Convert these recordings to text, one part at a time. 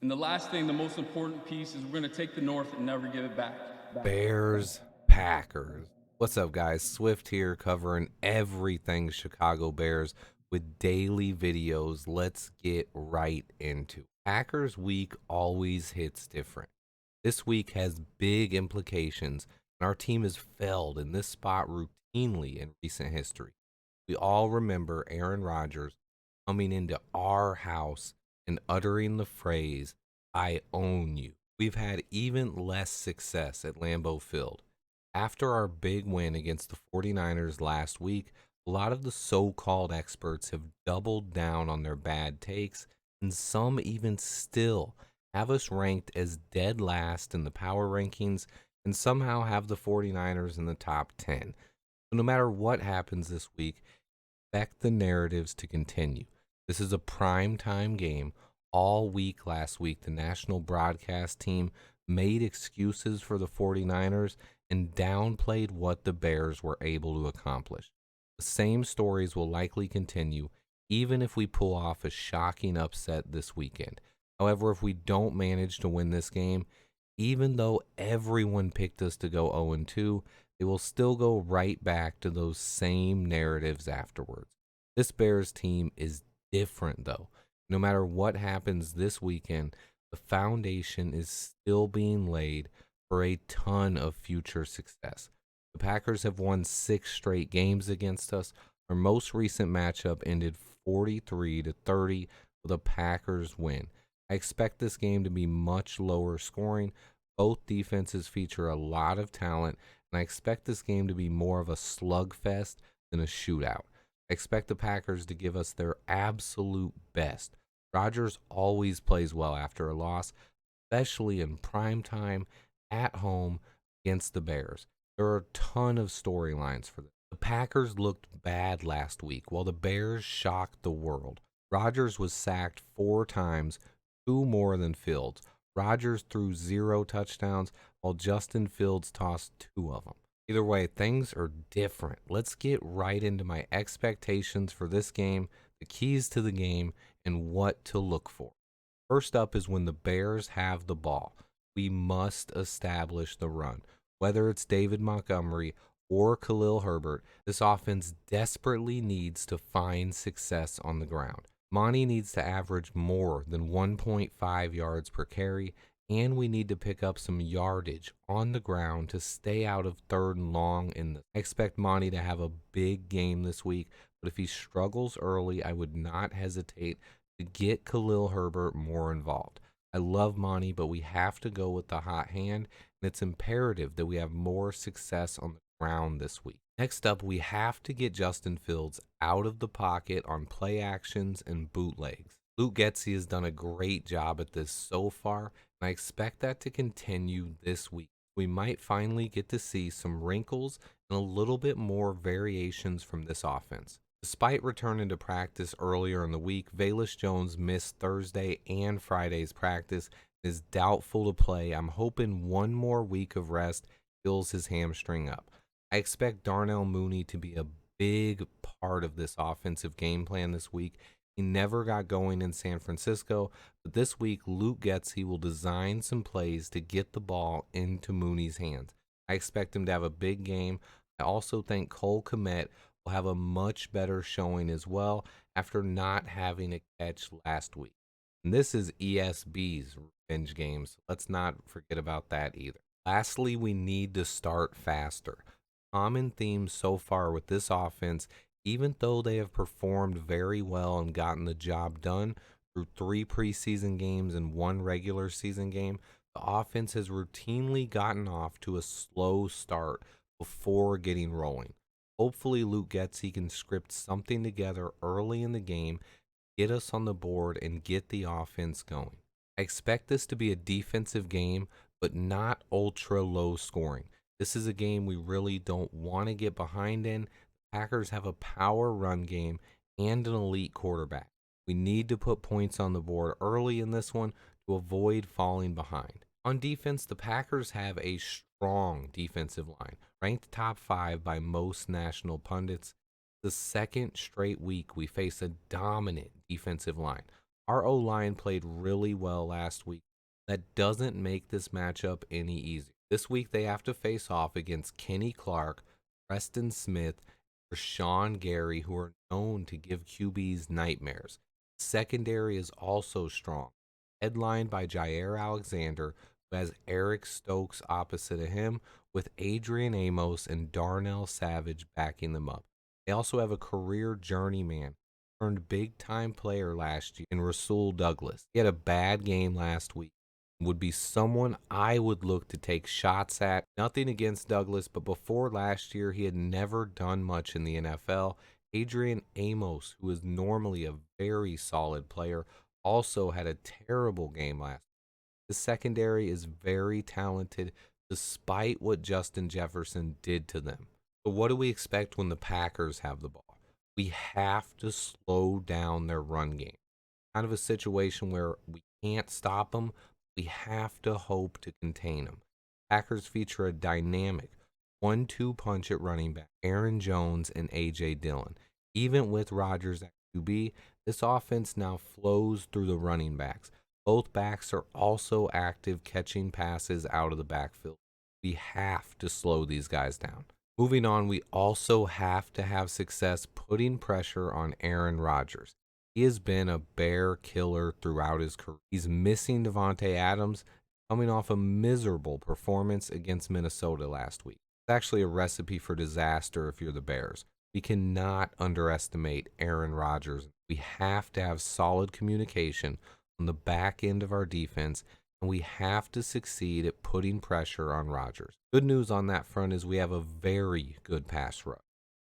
And the last thing, the most important piece, is we're going to take the North and never give it back. Bears, Packers. What's up, guys? Swift here covering everything Chicago Bears with daily videos. Let's get right into it. Packers week always hits different. This week has big implications, and our team has failed in this spot routinely in recent history. We all remember Aaron Rodgers coming into our house and uttering the phrase, "I own you." We've had even less success at Lambeau Field. After our big win against the 49ers last week, a lot of the so-called experts have doubled down on their bad takes, and some even still have us ranked as dead last in the power rankings and somehow have the 49ers in the top 10. So no matter what happens this week, expect the narratives to continue. This is a prime time game. All week last week, the national broadcast team made excuses for the 49ers and downplayed what the Bears were able to accomplish. The same stories will likely continue, even if we pull off a shocking upset this weekend. However, if we don't manage to win this game, even though everyone picked us to go 0-2, they will still go right back to those same narratives afterwards. This Bears team is different, though. No matter what happens this weekend, the foundation is still being laid for a ton of future success. The Packers have won 6 straight games against us. Our most recent matchup ended 43-30 with a Packers win. I expect this game to be much lower scoring. Both defenses feature a lot of talent, and I expect this game to be more of a slugfest than a shootout. I expect the Packers to give us their absolute best. Rodgers always plays well after a loss, especially in prime time at home against the Bears. There are a ton of storylines for this. The Packers looked bad last week while the Bears shocked the world. Rodgers was sacked 4 times, 2 more than Fields. Rodgers threw 0 touchdowns while Justin Fields tossed 2 of them. Either way, things are different. Let's get right into my expectations for this game, the keys to the game, and what to look for. First up is when the Bears have the ball. We must establish the run. Whether it's David Montgomery or Khalil Herbert, this offense desperately needs to find success on the ground. Monty needs to average more than 1.5 yards per carry, and we need to pick up some yardage on the ground to stay out of 3rd and long. I expect Monty to have a big game this week, but if he struggles early, I would not hesitate to get Khalil Herbert more involved. I love Monty, but we have to go with the hot hand, and it's imperative that we have more success on the ground this week. Next up, we have to get Justin Fields out of the pocket on play actions and bootlegs. Luke Getsy has done a great job at this so far, and I expect that to continue this week. We might finally get to see some wrinkles and a little bit more variations from this offense. Despite returning to practice earlier in the week, Velus Jones missed Thursday and Friday's practice and is doubtful to play. I'm hoping one more week of rest fills his hamstring up. I expect Darnell Mooney to be a big part of this offensive game plan this week. He never got going in San Francisco, but this week Luke Getsy will design some plays to get the ball into Mooney's hands. I expect him to have a big game. I also think Cole Kmet will have a much better showing as well after not having a catch last week. And this is ESB's revenge game, so let's not forget about that either. Lastly, we need to start faster. Common themes so far with this offense, even though they have performed very well and gotten the job done through 3 preseason games and 1 regular season game, the offense has routinely gotten off to a slow start before getting rolling. Hopefully, Luke Getsy can script something together early in the game, get us on the board, and get the offense going. I expect this to be a defensive game, but not ultra low scoring. This is a game we really don't want to get behind in. The Packers have a power run game and an elite quarterback. We need to put points on the board early in this one to avoid falling behind. On defense, the Packers have a strong defensive line, ranked top 5 by most national pundits. The second straight week we face a dominant defensive line. Our O-line played really well last week. That doesn't make this matchup any easier. This week they have to face off against Kenny Clark, Preston Smith, or Sean Gary, who are known to give QBs nightmares. Secondary is also strong, headlined by Jair Alexander, who has Eric Stokes opposite of him, with Adrian Amos and Darnell Savage backing them up. They also have a career journeyman turned big time player last year in Rasul Douglas. He had a bad game last week. Would be someone I would look to take shots at. Nothing against Douglas, but before last year, he had never done much in the NFL. Adrian Amos, who is normally a very solid player, also had a terrible game last. The secondary is very talented despite what Justin Jefferson did to them. But what do we expect when the Packers have the ball? We have to slow down their run game. Kind of a situation where we can't stop them. We have to hope to contain them. Packers feature a dynamic 1-2 punch at running back, Aaron Jones and A.J. Dillon. Even with Rodgers at QB, this offense now flows through the running backs. Both backs are also active catching passes out of the backfield. We have to slow these guys down. Moving on, we also have to have success putting pressure on Aaron Rodgers. He has been a bear killer throughout his career. He's missing Devontae Adams, coming off a miserable performance against Minnesota last week. It's actually a recipe for disaster if you're the Bears. We cannot underestimate Aaron Rodgers. We have to have solid communication on the back end of our defense, and we have to succeed at putting pressure on Rodgers. Good news on that front is we have a very good pass rush.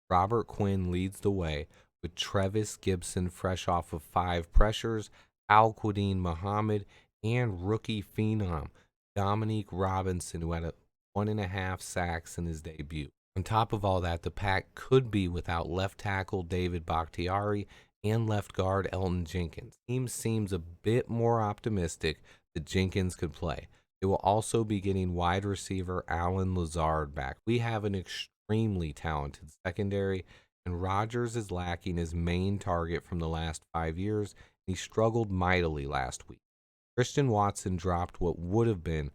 Robert Quinn leads the way with Trevis Gibson fresh off of 5 pressures, Al-Quadin Muhammad, and rookie phenom Dominique Robinson, who had 1.5 sacks in his debut. On top of all that, the Pack could be without left tackle David Bakhtiari and left guard Elton Jenkins. The team seems a bit more optimistic that Jenkins could play. They will also be getting wide receiver Alan Lazard back. We have an extremely talented secondary, and Rodgers is lacking his main target from the last 5 years. He struggled mightily last week. Christian Watson dropped what would have been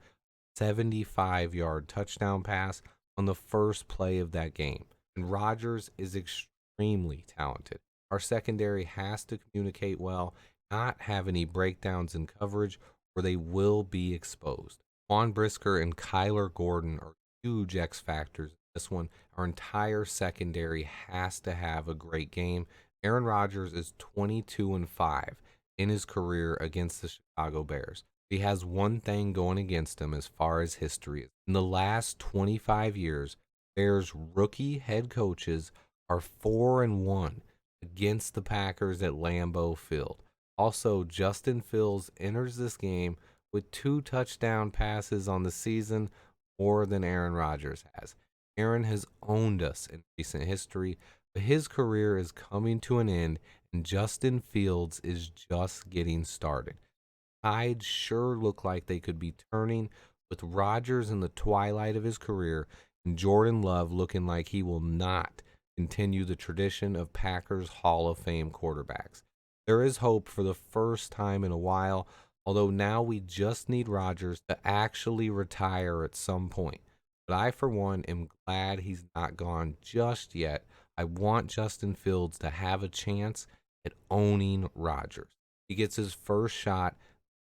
a 75-yard touchdown pass on the first play of that game, and Rodgers is extremely talented. Our secondary has to communicate well, not have any breakdowns in coverage, or they will be exposed. Juan Brisker and Kyler Gordon are huge X factors. This one, our entire secondary has to have a great game. Aaron Rodgers is 22-5 in his career against the Chicago Bears. He has one thing going against him as far as history is. In the last 25 years, Bears rookie head coaches are 4-1 against the Packers at Lambeau Field. Also, Justin Fields enters this game with 2 touchdown passes on the season, more than Aaron Rodgers has. Aaron has owned us in recent history, but his career is coming to an end, and Justin Fields is just getting started. Tides sure look like they could be turning, with Rodgers in the twilight of his career and Jordan Love looking like he will not continue the tradition of Packers Hall of Fame quarterbacks. There is hope for the first time in a while, although now we just need Rodgers to actually retire at some point. But I, for one, am glad he's not gone just yet. I want Justin Fields to have a chance at owning Rodgers. He gets his first shot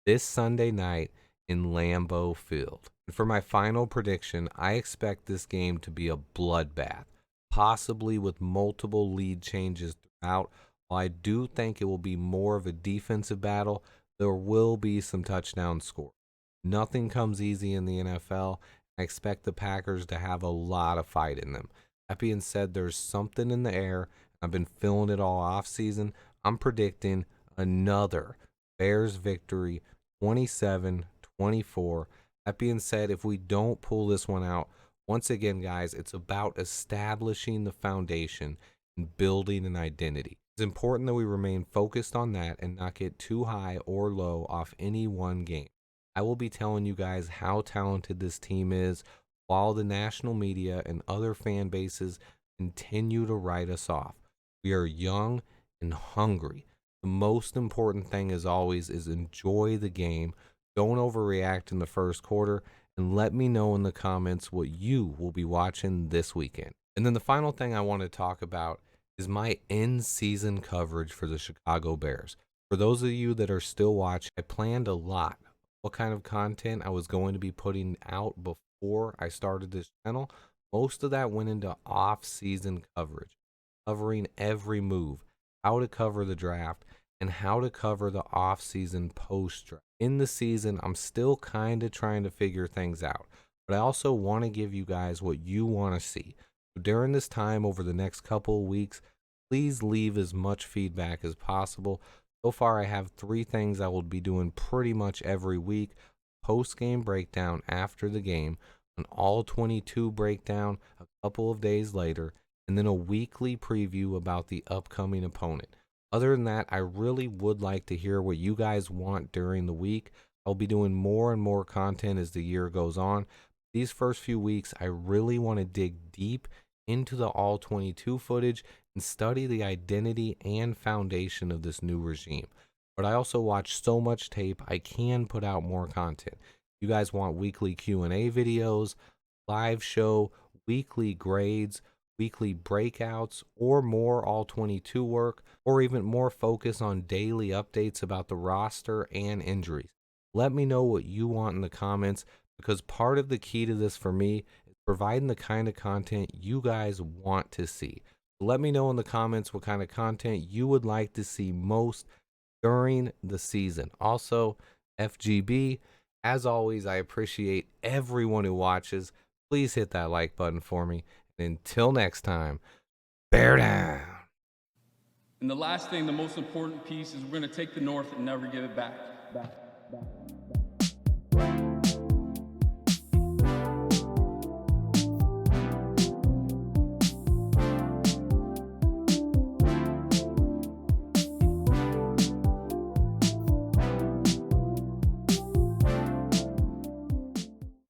this Sunday night in Lambeau Field. And for my final prediction, I expect this game to be a bloodbath, possibly with multiple lead changes throughout. While I do think it will be more of a defensive battle, there will be some touchdown scores. Nothing comes easy in the NFL. I expect the Packers to have a lot of fight in them. That being said, there's something in the air. I've been feeling it all off season. I'm predicting another Bears victory, 27-24. That being said, if we don't pull this one out, once again, guys, it's about establishing the foundation and building an identity. It's important that we remain focused on that and not get too high or low off any one game. I will be telling you guys how talented this team is while the national media and other fan bases continue to write us off. We are young and hungry. The most important thing, as always, is enjoy the game. Don't overreact in the first quarter, and let me know in the comments what you will be watching this weekend. And then the final thing I want to talk about is my in-season coverage for the Chicago Bears. For those of you that are still watching, I planned a lot what kind of content I was going to be putting out before I started this channel. Most of that went into off-season coverage, covering every move, how to cover the draft, and how to cover the off-season post-draft. In the season, I'm still kind of trying to figure things out, but I also want to give you guys what you want to see. So during this time, over the next couple of weeks, please leave as much feedback as possible. So far, I have 3 things I will be doing pretty much every week: post-game breakdown after the game, an all 22 breakdown a couple of days later, and then a weekly preview about the upcoming opponent. Other than that, I really would like to hear what you guys want during the week. I'll be doing more and more content as the year goes on. These first few weeks, I really want to dig deep into the all 22 footage and study the identity and foundation of this new regime. But I also watch so much tape, I can put out more content. You guys want weekly Q&A videos, live show, weekly grades, weekly breakouts, or more all 22 work, or even more focus on daily updates about the roster and injuries. Let me know what you want in the comments, because part of the key to this for me is providing the kind of content you guys want to see. Let me know in the comments what kind of content you would like to see most during the season. Also, FGB, as always, I appreciate everyone who watches. Please hit that like button for me. And until next time, bear down. And the last thing, the most important piece, is we're going to take the North and never give it back.